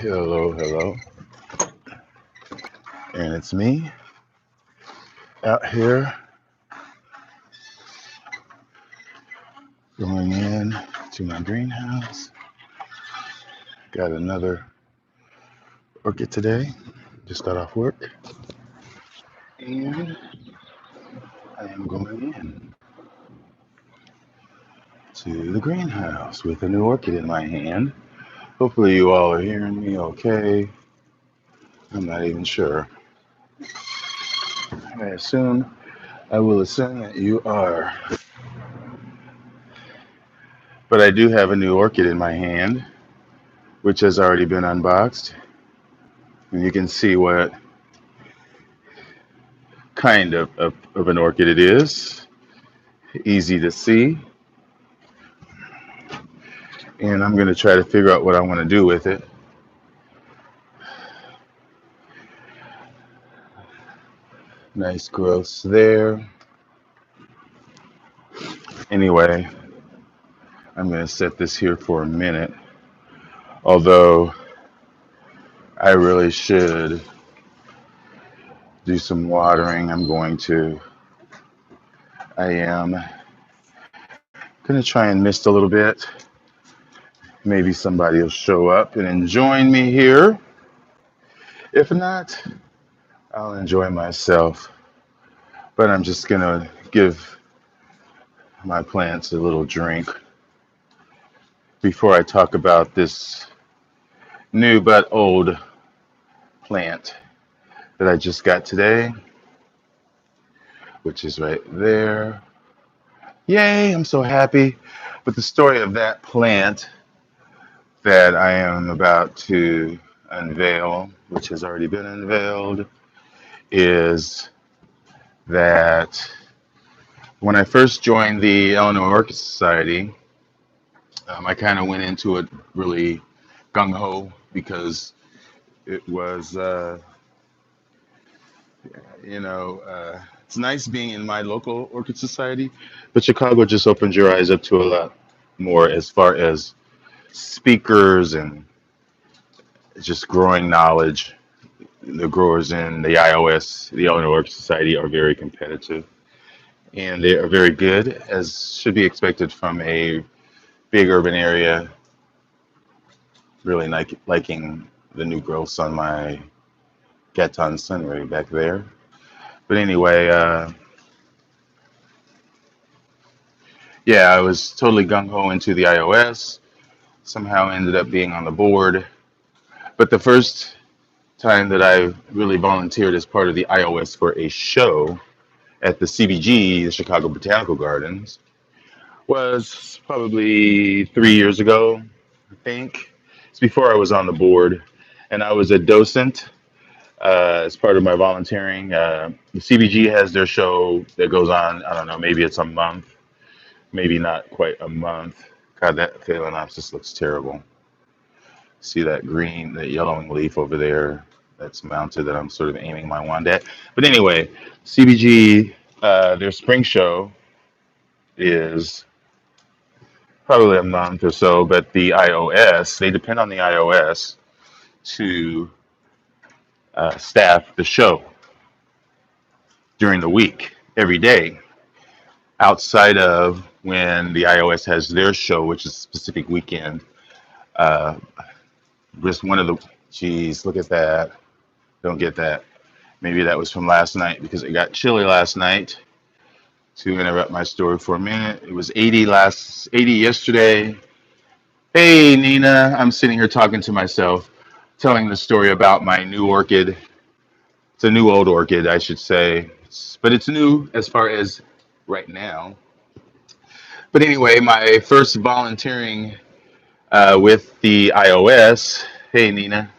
Hello, hello, and it's me out here going in to my greenhouse. Got another orchid today. Just got off work, and I am going in to the greenhouse with a new orchid in my hand. Hopefully, you all are hearing me okay. I'm not even sure. I will assume that you are. But I do have a new orchid in my hand, which has already been unboxed. And you can see what kind of an orchid it is. Easy to see. And I'm going to try to figure out what I want to do with it. Nice growths there. Anyway, I'm going to set this here for a minute. Although I really should do some watering. I am going to try and mist a little bit. Maybe somebody will show up and join me here. If not, I'll enjoy myself. But I'm just going to give my plants a little drink before I talk about this new but old plant that I just got today, which is right there. Yay, I'm so happy. But the story of that plant that I am about to unveil, which has already been unveiled, is that when I first joined the Illinois Orchid Society, I kind of went into it really gung ho because it was, it's nice being in my local orchid society, but Chicago just opened your eyes up to a lot more as far as speakers and just growing knowledge. The growers in the IOS, the Illinois Orchid Society, are very competitive and they are very good, as should be expected from a big urban area. Really liking the new growths on my Gaton Sunray back there. But anyway, yeah, I was totally gung ho into the iOS. Somehow ended up being on the board. But the first time that I really volunteered as part of the iOS for a show at the CBG, the Chicago Botanical Gardens, was probably 3 years ago, I think. It's before I was on the board. And I was a docent as part of my volunteering. The CBG has their show that goes on, I don't know, maybe it's a month, maybe not quite a month. God, that Phalaenopsis looks terrible. See that yellowing leaf over there that's mounted that I'm sort of aiming my wand at. But anyway, CBG, their spring show is probably a month or so, but the iOS, they depend on the iOS to staff the show during the week, every day, outside of when the iOS has their show, which is a specific weekend. Uh, just one of the, geez, look at that. Don't get that. Maybe that was from last night because it got chilly last night. To interrupt my story for a minute, it was 80 yesterday. Hey, Nina, I'm sitting here talking to myself, telling the story about my new orchid. It's a new old orchid, I should say, but it's new as far as right now. But anyway, my first volunteering with the iOS, hey, Nina,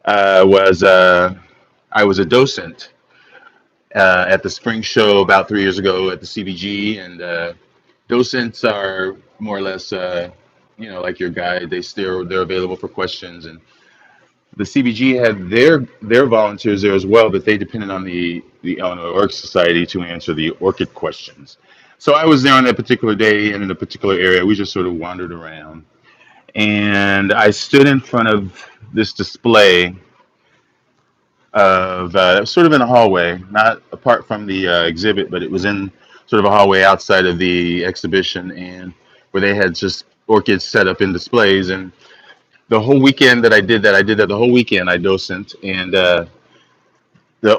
was I was a docent at the spring show about 3 years ago at the CBG, and docents are more or less, like your guide. They're available for questions, and the CBG had their volunteers there as well, but they depended on the Illinois Orchid Society to answer the orchid questions. So I was there on that particular day and in a particular area. We just sort of wandered around, and I stood in front of this display of sort of in a hallway, not apart from the exhibit, but it was in sort of a hallway outside of the exhibition, and where they had just orchids set up in displays. And the whole weekend that I did that the whole weekend. I docent, and the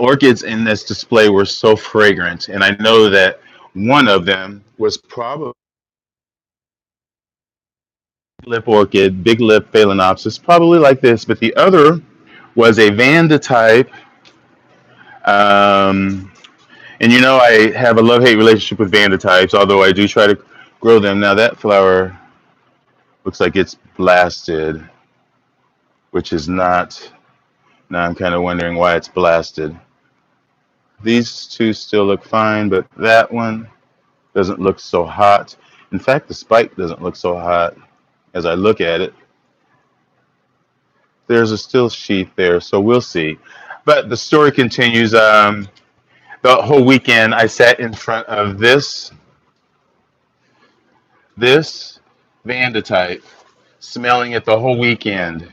orchids in this display were so fragrant, and I know that one of them was probably lip orchid, big lip phalaenopsis, probably like this, but the other was a Vanda type. Um, and you know, I have a love hate relationship with Vanda types, although I do try to grow them. Now, that flower looks like it's blasted, which is not. Now, I'm kind of wondering why it's blasted. These two still look fine, but that one doesn't look so hot. In fact, the spike doesn't look so hot as I look at it. There's a still sheath there, so we'll see. But the story continues. The whole weekend, I sat in front of this Vanda type, smelling it the whole weekend,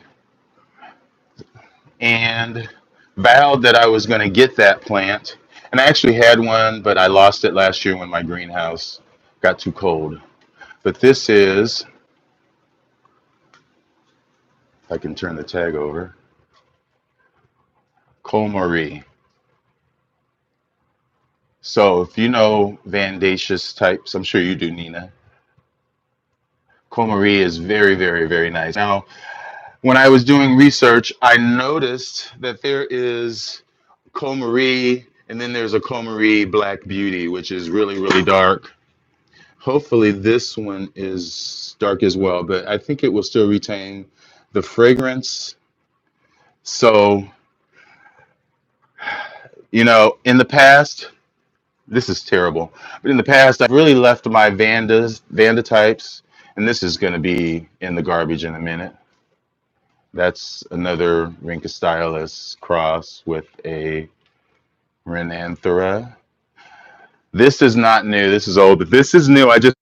and vowed that I was going to get that plant. And I actually had one, but I lost it last year when my greenhouse got too cold. But this is, if I can turn the tag over, Colmarie. So if you know Vandaceous types, I'm sure you do, Nina. Colmarie is very, very, very nice. Now, when I was doing research, I noticed that there is Colmarie, and then there's a Colmarie Black Beauty, which is really, really dark. Hopefully, this one is dark as well, but I think it will still retain the fragrance. So, you know, in the past, this is terrible, but in the past, I've really left my Vanda types, and this is going to be in the garbage in a minute. That's another Rinkostylus cross with a Renanthera. This is not new. This is old, but this is new. I just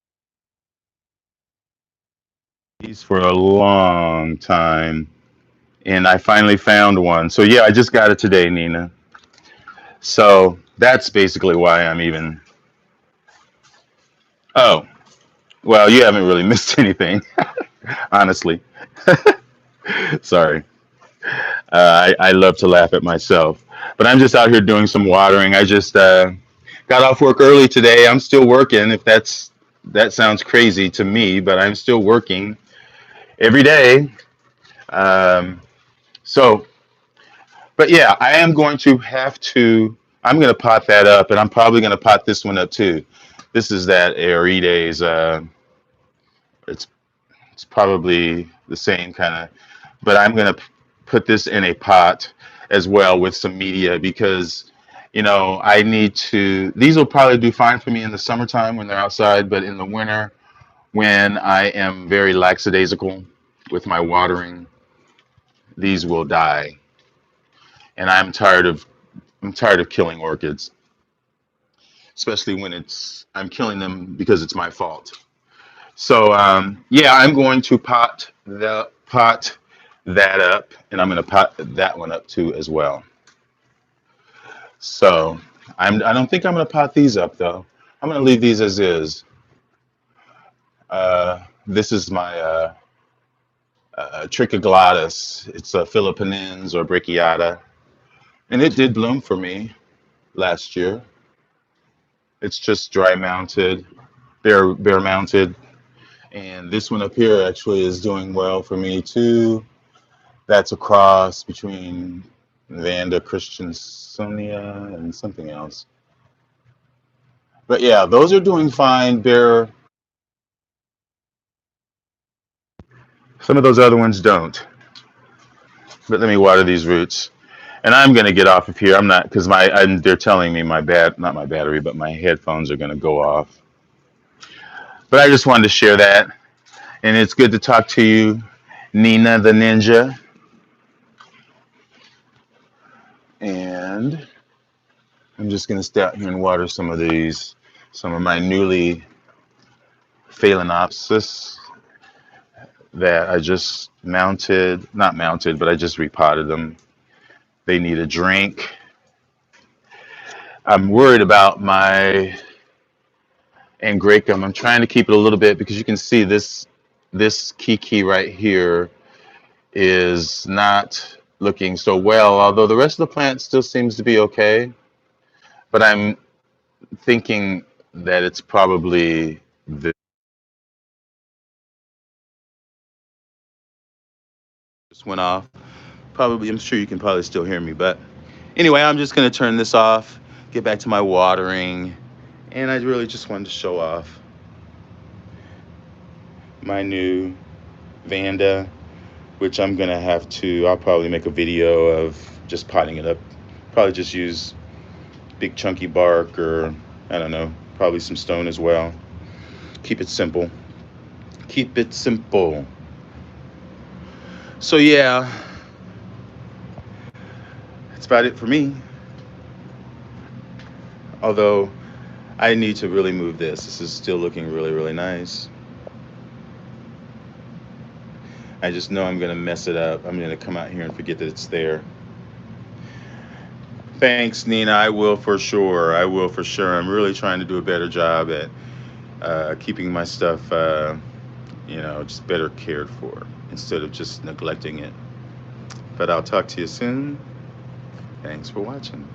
these for a long time, and I finally found one. So yeah, I just got it today, Nina. So that's basically why I'm even. Oh, well, you haven't really missed anything, honestly. Sorry. I love to laugh at myself, but I'm just out here doing some watering. I just got off work early today. I'm still working. If that sounds crazy to me, but I'm still working every day. Um, so, but yeah, I am going to have to. I'm going to pot that up, and I'm probably going to pot this one up too. This is that Aerides. It's it's probably the same kind of, but I'm going to put this in a pot as well with some media because, you know, I need to. These will probably do fine for me in the summertime when they're outside, but in the winter, when I am very lackadaisical with my watering, these will die. And I'm tired of killing orchids, especially when it's I'm killing them because it's my fault. So yeah, I'm going to pot that up, and I'm going to pot that one up too as well. So I don't think I'm going to pot these up though. I'm going to leave these as is. This is my Trichoglottis. It's a Philippinens or Brachyata, and it did bloom for me last year. It's just dry mounted, bare mounted, and this one up here actually is doing well for me too. That's a cross between Vanda Christiansonia and something else. But yeah, those are doing fine. They're some of those other ones don't. But let me water these roots. And I'm gonna get off of here. I'm not because they're telling me not my battery, but my headphones are gonna go off. But I just wanted to share that, and it's good to talk to you, Nina the Ninja. And I'm just gonna stay out here and water some of my newly Phalaenopsis. that I just mounted, not mounted, but I just repotted them. They need a drink. I'm worried about my angraecum. I'm trying to keep it a little bit because you can see this kiki right here is not looking so well, although the rest of the plant still seems to be okay. But I'm thinking that it's probably this went off. Probably, I'm sure you can probably still hear me, but anyway, I'm just gonna turn this off, get back to my watering, and I really just wanted to show off my new Vanda, which I'm gonna have to. I'll probably make a video of just potting it up. Probably just use big chunky bark, or I don't know, probably some stone as well. Keep it simple. Keep it simple. So yeah, that's about it for me. Although I need to really move this. This is still looking really, really nice. I just know I'm gonna mess it up. I'm gonna come out here and forget that it's there. Thanks, Nina. I will for sure. I will for sure. I'm really trying to do a better job at keeping my stuff, just better cared for instead of just neglecting it. But I'll talk to you soon. Thanks for watching.